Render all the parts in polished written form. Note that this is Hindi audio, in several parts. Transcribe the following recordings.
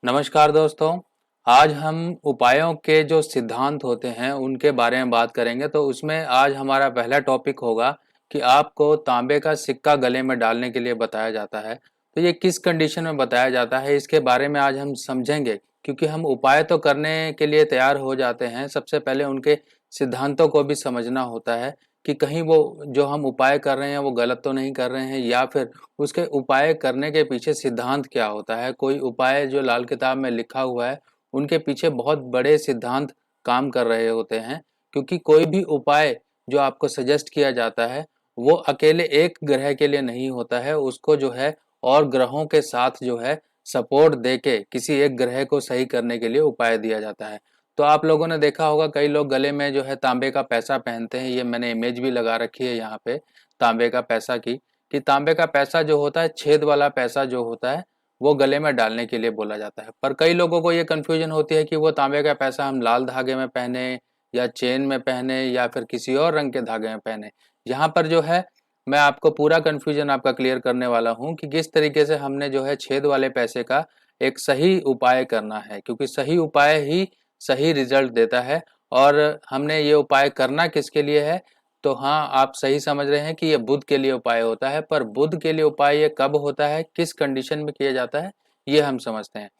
नमस्कार दोस्तों। आज हम उपायों के जो सिद्धांत होते हैं उनके बारे में बात करेंगे। तो उसमें आज हमारा पहला टॉपिक होगा कि आपको तांबे का सिक्का गले में डालने के लिए बताया जाता है। तो ये किस कंडीशन में बताया जाता है इसके बारे में आज हम समझेंगे, क्योंकि हम उपाय तो करने के लिए तैयार हो जाते हैं, सबसे पहले उनके सिद्धांतों को भी समझना होता है कि कहीं वो जो हम उपाय कर रहे हैं वो गलत तो नहीं कर रहे हैं, या फिर उसके उपाय करने के पीछे सिद्धांत क्या होता है। कोई उपाय जो लाल किताब में लिखा हुआ है उनके पीछे बहुत बड़े सिद्धांत काम कर रहे होते हैं, क्योंकि कोई भी उपाय जो आपको सजेस्ट किया जाता है वो अकेले एक ग्रह के लिए नहीं होता है, उसको जो है और ग्रहों के साथ जो है सपोर्ट देके किसी एक ग्रह को सही करने के लिए उपाय दिया जाता है। तो आप लोगों ने देखा होगा कई लोग गले में जो है तांबे का पैसा पहनते हैं। ये मैंने इमेज भी लगा रखी है यहाँ पे तांबे का पैसा की, कि तांबे का पैसा जो होता है, छेद वाला पैसा जो होता है वो गले में डालने के लिए बोला जाता है। पर कई लोगों को ये कंफ्यूजन होती है कि वो तांबे का पैसा हम लाल धागे में पहने या चेन में पहने या फिर किसी और रंग के धागे में पहने। यहाँ पर जो है मैं आपको पूरा कंफ्यूजन आपका क्लियर करने वाला हूँ कि किस तरीके से हमने जो है छेद वाले पैसे का एक सही उपाय करना है, क्योंकि सही उपाय ही सही रिजल्ट देता है। और हमने ये उपाय करना किसके लिए है? तो हाँ, आप सही समझ रहे हैं कि ये बुध के लिए उपाय होता है। पर बुध के लिए उपाय ये कब होता है, किस कंडीशन में किया जाता है, ये हम समझते हैं।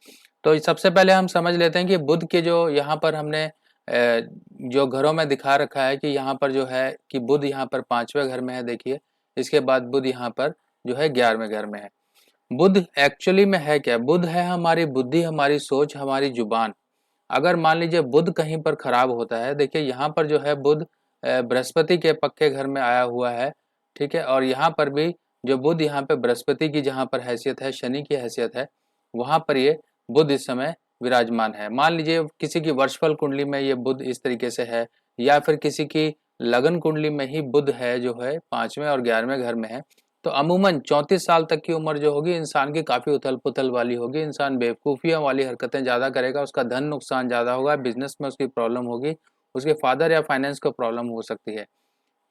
तो सबसे पहले हम समझ लेते हैं कि बुध के जो यहाँ पर हमने जो घरों में दिखा रखा है कि यहाँ पर जो है कि बुध यहाँ पर 5वें घर में है, देखिए। इसके बाद बुध यहाँ पर जो है 11वें घर में है। बुध एक्चुअली में है क्या? बुध है हमारी बुद्धि, हमारी सोच, हमारी जुबान। अगर मान लीजिए बुध कहीं पर खराब होता है, देखिए यहाँ पर जो है बुध बृहस्पति के पक्के घर में आया हुआ है, ठीक है। और यहाँ पर भी जो बुध यहाँ पे बृहस्पति की जहाँ पर हैसियत है, शनि की हैसियत है, वहाँ पर ये बुध इस समय विराजमान है। मान लीजिए किसी की वर्षफल कुंडली में ये बुध इस तरीके से है, या फिर किसी की लगन कुंडली में ही बुध है जो है 5वें और 11वें घर में है, तो अमूमन 34 साल तक की उम्र जो होगी इंसान की काफ़ी उथल-पुथल वाली होगी। इंसान बेवकूफ़ियों वाली हरकतें ज़्यादा करेगा, उसका धन नुकसान ज़्यादा होगा, बिज़नेस में उसकी प्रॉब्लम होगी, उसके फादर या फाइनेंस को प्रॉब्लम हो सकती है।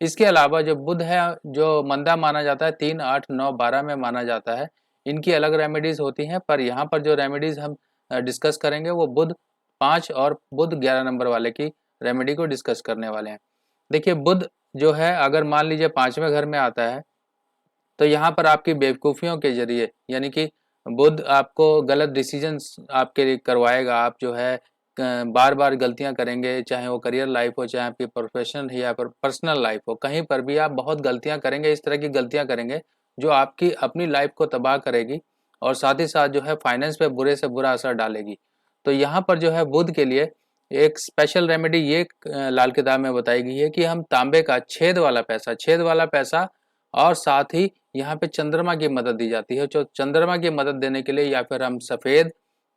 इसके अलावा जो बुध है, जो मंदा माना जाता है, 3, 8, 9, 12 में माना जाता है। इनकी अलग रेमेडीज़ होती हैं, पर यहाँ पर जो रेमेडीज़ हम डिस्कस करेंगे वो बुध 5 और बुध 11 नंबर वाले की रेमेडी को डिस्कस करने वाले हैं। देखिए बुध जो है अगर मान लीजिए 5वें घर में आता है, तो यहाँ पर आपकी बेवकूफ़ियों के ज़रिए, यानी कि बुध आपको गलत डिसीजंस आपके लिए करवाएगा। आप जो है बार-बार गलतियाँ करेंगे, चाहे वो करियर लाइफ़ हो, चाहे आपकी प्रोफ़ेशनल या फिर पर्सनल लाइफ़ हो, कहीं पर भी आप बहुत गलतियाँ करेंगे, इस तरह की गलतियाँ करेंगे जो आपकी अपनी लाइफ़ को तबाह करेगी और साथ ही साथ जो है फाइनेंस पे बुरे से बुरा असर डालेगी। तो यहाँ पर जो है बुध के लिए एक स्पेशल रेमेडी ये लाल किताब में बताई गई है कि हम तांबे का छेद वाला पैसा और साथ ही यहाँ पे चंद्रमा की मदद दी जाती है। जो चंद्रमा की मदद देने के लिए या फिर हम सफ़ेद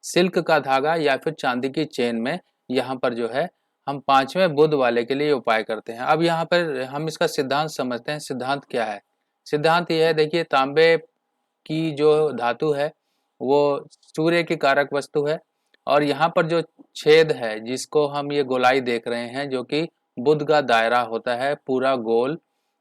सिल्क का धागा या फिर चांदी की चेन में यहाँ पर जो है हम 5वें बुध वाले के लिए उपाय करते हैं। अब यहाँ पर हम इसका सिद्धांत समझते हैं। सिद्धांत क्या है? सिद्धांत ये है, देखिए तांबे की जो धातु है वो सूर्य की कारक वस्तु है, और यहाँ पर जो छेद है जिसको हम ये गोलाई देख रहे हैं जो कि बुध का दायरा होता है पूरा गोल,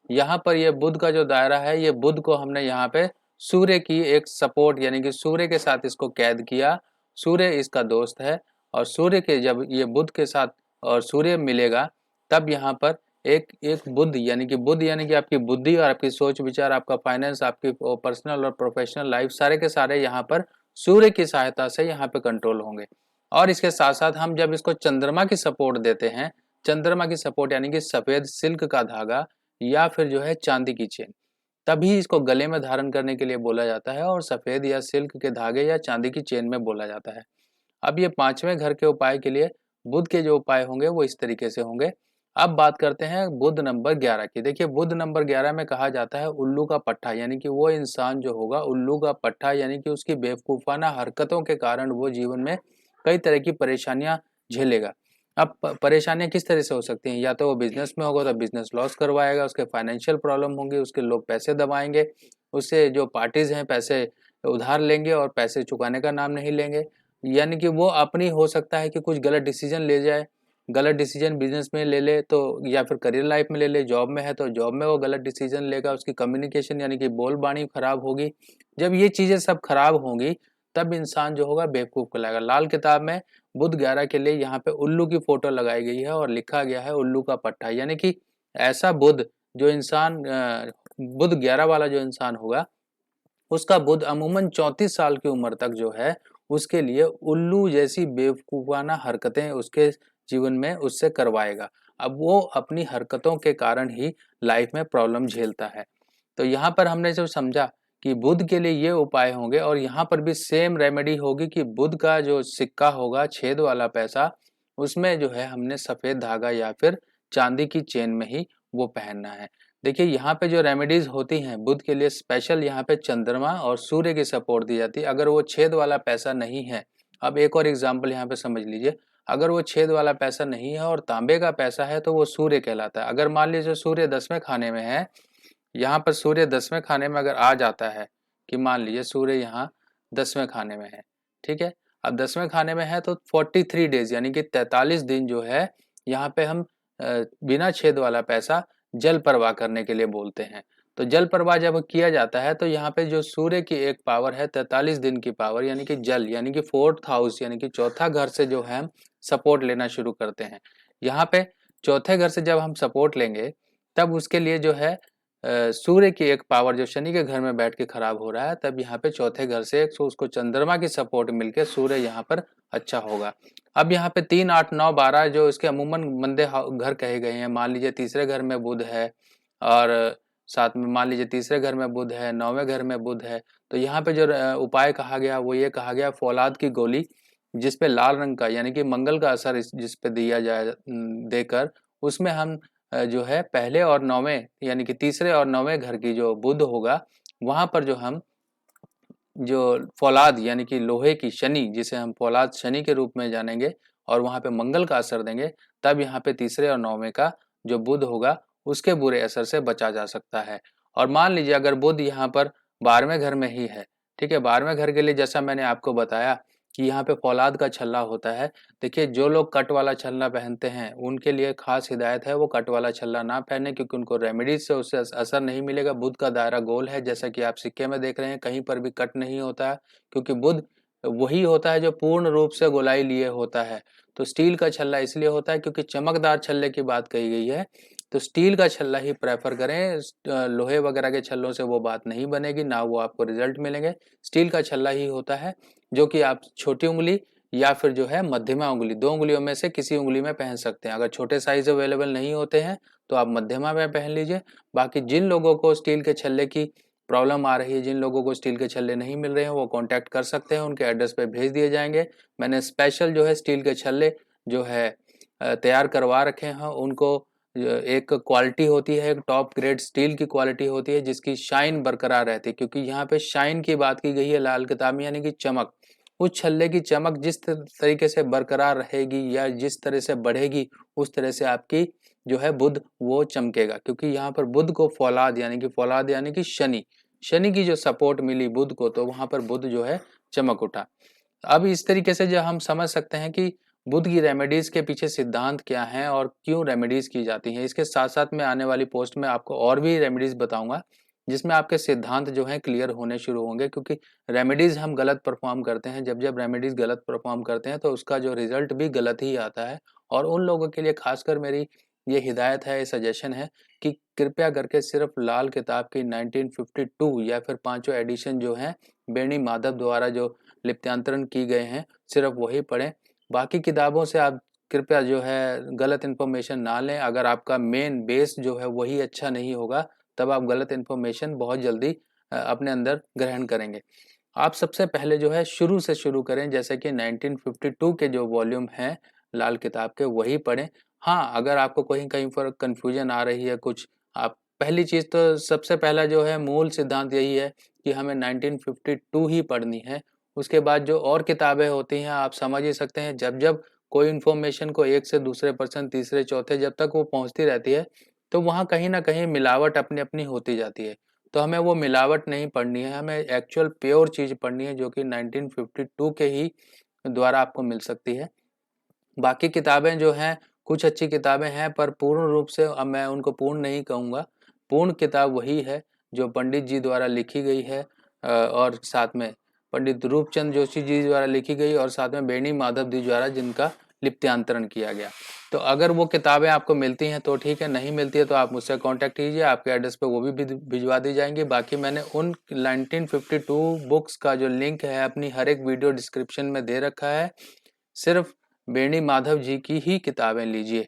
यहाँ पर ये बुध का जो दायरा है, ये बुध को हमने यहाँ पे सूर्य की एक सपोर्ट यानी कि सूर्य के साथ इसको कैद किया। सूर्य इसका दोस्त है, और सूर्य के जब ये बुध के साथ और सूर्य मिलेगा तब यहाँ पर एक एक बुध यानी कि आपकी बुद्धि और आपकी सोच विचार, आपका फाइनेंस, आपकी पर्सनल और प्रोफेशनल लाइफ सारे के सारे यहाँ पर सूर्य की सहायता से यहाँ पे कंट्रोल होंगे। और इसके साथ साथ हम जब इसको चंद्रमा की सपोर्ट देते हैं, चंद्रमा की सपोर्ट यानी कि सफेद सिल्क का धागा या फिर जो है चांदी की चेन, तभी इसको गले में धारण करने के लिए बोला जाता है, और सफेद या सिल्क के धागे या चांदी की चेन में बोला जाता है। अब ये 5वें घर के उपाय के लिए बुध के जो उपाय होंगे वो इस तरीके से होंगे। अब बात करते हैं बुध नंबर 11 की। देखिए बुध नंबर 11 में कहा जाता है उल्लू का पट्टा, यानी कि वो इंसान जो होगा उल्लू का पट्टा, यानी कि उसकी बेवकूफ़ाना हरकतों के कारण वो जीवन में कई तरह की परेशानियां झेलेगा। अब परेशानियां किस तरह से हो सकती हैं? या तो वो बिजनेस में होगा तो बिजनेस लॉस करवाएगा, उसके फाइनेंशियल प्रॉब्लम होंगी, उसके लोग पैसे दबाएंगे, उससे जो पार्टीज हैं पैसे उधार लेंगे और पैसे चुकाने का नाम नहीं लेंगे। यानी कि वो अपनी हो सकता है कि कुछ गलत डिसीजन ले जाए, गलत डिसीजन बिजनेस में ले ले तो, या फिर करियर लाइफ में ले ले, जॉब में है तो जॉब में वो गलत डिसीजन लेगा, उसकी कम्युनिकेशन यानी कि बोल बाणी खराब होगी। जब ये चीज़ें सब खराब होंगी तब इंसान जो होगा बेवकूफ़ कहलाएगा। लाल किताब में बुध 11 के लिए यहाँ पे उल्लू की फोटो लगाई गई है और लिखा गया है उल्लू का पट्टा, यानी कि ऐसा बुध जो इंसान बुध 11 वाला जो इंसान होगा उसका बुध अमूमन 34 साल की उम्र तक जो है उसके लिए उल्लू जैसी बेवकूफाना हरकतें उसके जीवन में उससे करवाएगा। अब वो अपनी हरकतों के कारण ही लाइफ में प्रॉब्लम झेलता है। तो यहाँ पर हमने जो समझा कि बुध के लिए ये उपाय होंगे और यहाँ पर भी सेम रेमेडी होगी कि बुध का जो सिक्का होगा छेद वाला पैसा, उसमें जो है हमने सफेद धागा या फिर चांदी की चेन में ही वो पहनना है। देखिए यहाँ पे जो रेमेडीज होती हैं बुध के लिए स्पेशल, यहाँ पे चंद्रमा और सूर्य की सपोर्ट दी जाती है। अगर वो छेद वाला पैसा नहीं है, अब एक और एग्जाम्पल यहाँ पे समझ लीजिए, अगर वो छेद वाला पैसा नहीं है और तांबे का पैसा है तो वो सूर्य कहलाता है। अगर मान लीजिए सूर्य 10वें खाने में है, यहाँ पर सूर्य 10वें खाने में अगर आ जाता है कि मान लीजिए सूर्य यहाँ 10वें खाने में है, ठीक है, अब 10वें खाने में है तो 43 डेज यानी कि 43 दिन जो है यहाँ पे हम बिना छेद वाला पैसा जल प्रवाह करने के लिए बोलते हैं। तो जल प्रवाह जब किया जाता है तो यहाँ पे जो सूर्य की एक पावर है 43 दिन की पावर, यानी कि जल, यानी कि फोर्थ हाउस यानी कि चौथा घर से जो है हम सपोर्ट लेना शुरू करते हैं। यहाँ पे चौथे घर से जब हम सपोर्ट लेंगे तब उसके लिए जो है सूर्य की एक पावर जो शनि के घर में बैठ के खराब हो रहा है, तब यहाँ पे चौथे घर से उसको चंद्रमा की सपोर्ट मिलके सूर्य यहाँ पर अच्छा होगा। अब यहाँ पे 3, 8, 9, 12 जो इसके अमूमन मंदे घर कहे गए हैं, मान लीजिए तीसरे घर में बुध है और साथ में मान लीजिए तीसरे घर में बुध है, 9वें घर में बुध है, तो यहाँ पे जो उपाय कहा गया वो ये कहा गया फौलाद की गोली जिसपे लाल रंग का यानी कि मंगल का असर जिस पे दिया जाए देकर उसमें हम जो है पहले और 9वें यानी कि तीसरे और 9वें घर की जो बुध होगा वहां पर जो हम जो फौलाद यानी कि लोहे की शनि, जिसे हम फौलाद शनि के रूप में जानेंगे और वहां पे मंगल का असर देंगे, तब यहाँ पे तीसरे और 9वें का जो बुध होगा उसके बुरे असर से बचा जा सकता है। और मान लीजिए अगर बुध यहाँ पर 12वें घर में ही है, ठीक है, 12वें घर के लिए जैसा मैंने आपको बताया कि यहाँ पे फौलाद का छल्ला होता है। देखिए जो लोग कट वाला छल्ला पहनते हैं उनके लिए खास हिदायत है वो कट वाला छल्ला ना पहने, क्योंकि उनको रेमेडीज से उससे असर नहीं मिलेगा। बुध का दायरा गोल है, जैसा कि आप सिक्के में देख रहे हैं, कहीं पर भी कट नहीं होता है, क्योंकि बुध वही होता है जो पूर्ण रूप से गोलाई लिए होता है। तो स्टील का छल्ला इसलिए होता है क्योंकि चमकदार छल्ले की बात कही गई है, तो स्टील का छल्ला ही प्रेफर करें। लोहे वगैरह के छल्लों से वो बात नहीं बनेगी, ना वो आपको रिजल्ट मिलेंगे। स्टील का छल्ला ही होता है जो कि आप छोटी उंगली या फिर जो है मध्यमा उंगली, 2 उंगलियों में से किसी उंगली में पहन सकते हैं। अगर छोटे साइज अवेलेबल नहीं होते हैं तो आप मध्यमा में पहन लीजिए। बाकी जिन लोगों को स्टील के छल्ले की प्रॉब्लम आ रही है, जिन लोगों को स्टील के छल्ले नहीं मिल रहे हैं, वो कांटेक्ट कर सकते हैं, उनके एड्रेस पे भेज दिए जाएंगे। मैंने स्पेशल जो है स्टील के छल्ले जो है तैयार करवा रखे हैं। उनको एक क्वालिटी होती है, एक टॉप ग्रेड स्टील की क्वालिटी होती है जिसकी शाइन बरकरार रहती है, क्योंकि यहाँ पे शाइन की बात की गई है लाल किताब में, यानी कि चमक। उस छल्ले की चमक जिस तरीके से बरकरार रहेगी या जिस तरह से बढ़ेगी उस तरह से आपकी जो है बुध वो चमकेगा, क्योंकि यहाँ पर बुध को फौलाद यानी कि शनि, शनि की जो सपोर्ट मिली बुध को, तो वहां पर बुध जो है चमक उठा। अब इस तरीके से जो हम समझ सकते हैं कि बुध की रेमेडीज के पीछे सिद्धांत क्या हैं और क्यों रेमेडीज की जाती हैं। इसके साथ साथ में आने वाली पोस्ट में आपको और भी रेमेडीज बताऊंगा जिसमें आपके सिद्धांत जो हैं क्लियर होने शुरू होंगे, क्योंकि रेमेडीज हम गलत परफॉर्म करते हैं। जब जब रेमेडीज गलत परफॉर्म करते हैं तो उसका जो रिजल्ट भी गलत ही आता है। और उन लोगों के लिए खासकर मेरी ये हिदायत है, ये सजेशन है कि कृपया करके सिर्फ लाल किताब की 1952 या फिर पांचों एडिशन जो हैं बेणी माधव द्वारा जो लिप्यांतरण की गए हैं सिर्फ वही पढ़ें। बाकी किताबों से आप कृपया जो है गलत इन्फॉर्मेशन ना लें। अगर आपका मेन बेस जो है वही अच्छा नहीं होगा तब आप गलत इन्फॉर्मेशन बहुत जल्दी अपने अंदर ग्रहण करेंगे। आप सबसे पहले जो है शुरू से शुरू करें, जैसे कि 1952 के जो वॉल्यूम हैं लाल किताब के वही पढ़ें। हाँ, अगर आपको कहीं कहीं पर कंफ्यूजन आ रही है कुछ, आप पहली चीज़ तो सबसे पहला जो है मूल सिद्धांत यही है कि हमें 1952 ही पढ़नी है। उसके बाद जो और किताबें होती हैं आप समझ ही सकते हैं, जब जब कोई इन्फॉर्मेशन को एक से दूसरे पर्सन तीसरे चौथे जब तक वो पहुंचती रहती है तो वहाँ कहीं ना कहीं मिलावट अपनी अपनी होती जाती है। तो हमें वो मिलावट नहीं पढ़नी है, हमें एक्चुअल प्योर चीज़ पढ़नी है जो कि 1952 के ही द्वारा आपको मिल सकती है। बाकी किताबें जो हैं कुछ अच्छी किताबें हैं पर पूर्ण रूप से अब मैं उनको पूर्ण नहीं कहूँगा। पूर्ण किताब वही है जो पंडित जी द्वारा लिखी गई है और साथ में पंडित रूपचंद जोशी जी द्वारा लिखी गई और साथ में बेनी माधव जी द्वारा जिनका लिप्यांतरण किया गया। तो अगर वो किताबें आपको मिलती हैं तो ठीक है, नहीं मिलती है तो आप मुझसे कांटेक्ट कीजिए, आपके एड्रेस पे वो भी भिजवा दी जाएंगी। बाकी मैंने उन 1952 बुक्स का जो लिंक है अपनी हर एक वीडियो डिस्क्रिप्शन में दे रखा है। सिर्फ बेनी माधव जी की ही किताबें लीजिए।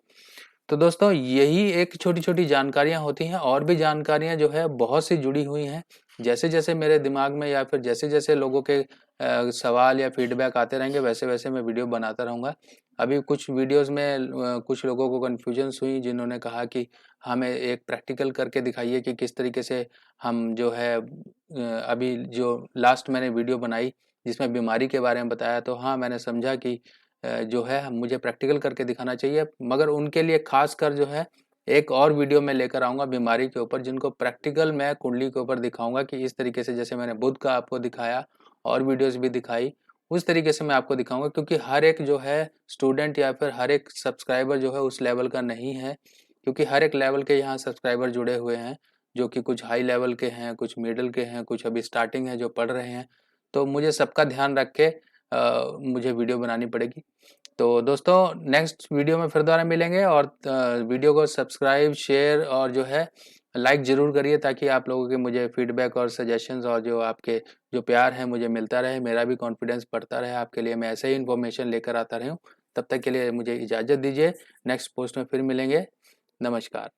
तो दोस्तों यही एक छोटी छोटी जानकारियां होती हैं, और भी जानकारियां जो है बहुत सी जुड़ी हुई हैं। जैसे जैसे मेरे दिमाग में या फिर जैसे जैसे लोगों के सवाल या फीडबैक आते रहेंगे वैसे वैसे मैं वीडियो बनाता रहूँगा। अभी कुछ वीडियोस में कुछ लोगों को कन्फ्यूजन्स हुई, जिन्होंने कहा कि हमें एक प्रैक्टिकल करके दिखाइए कि किस तरीके से हम जो है अभी जो लास्ट मैंने वीडियो बनाई जिसमें बीमारी के बारे में बताया, तो हाँ मैंने समझा कि जो है मुझे प्रैक्टिकल करके दिखाना चाहिए। मगर उनके लिए खास कर जो है एक और वीडियो में लेकर आऊँगा बीमारी के ऊपर, जिनको प्रैक्टिकल मैं कुंडली के ऊपर दिखाऊंगा कि इस तरीके से जैसे मैंने बुध का आपको दिखाया और वीडियोस भी दिखाई, उस तरीके से मैं आपको दिखाऊंगा। क्योंकि हर एक जो है स्टूडेंट या फिर हर एक सब्सक्राइबर जो है उस लेवल का नहीं है, क्योंकि हर एक लेवल के यहाँ सब्सक्राइबर जुड़े हुए हैं, जो कि कुछ हाई लेवल के हैं, कुछ मिडिल के हैं, कुछ अभी स्टार्टिंग है जो पढ़ रहे हैं। तो मुझे सबका ध्यान रख के मुझे वीडियो बनानी पड़ेगी। तो दोस्तों नेक्स्ट वीडियो में फिर दोबारा मिलेंगे, और वीडियो को सब्सक्राइब शेयर और जो है लाइक ज़रूर करिए, ताकि आप लोगों के मुझे फीडबैक और सजेशंस और जो आपके जो प्यार है मुझे मिलता रहे, मेरा भी कॉन्फिडेंस बढ़ता रहे, आपके लिए मैं ऐसे ही इन्फॉर्मेशन लेकर आता रहूँ। तब तक के लिए मुझे इजाज़त दीजिए, नेक्स्ट पोस्ट में फिर मिलेंगे। नमस्कार।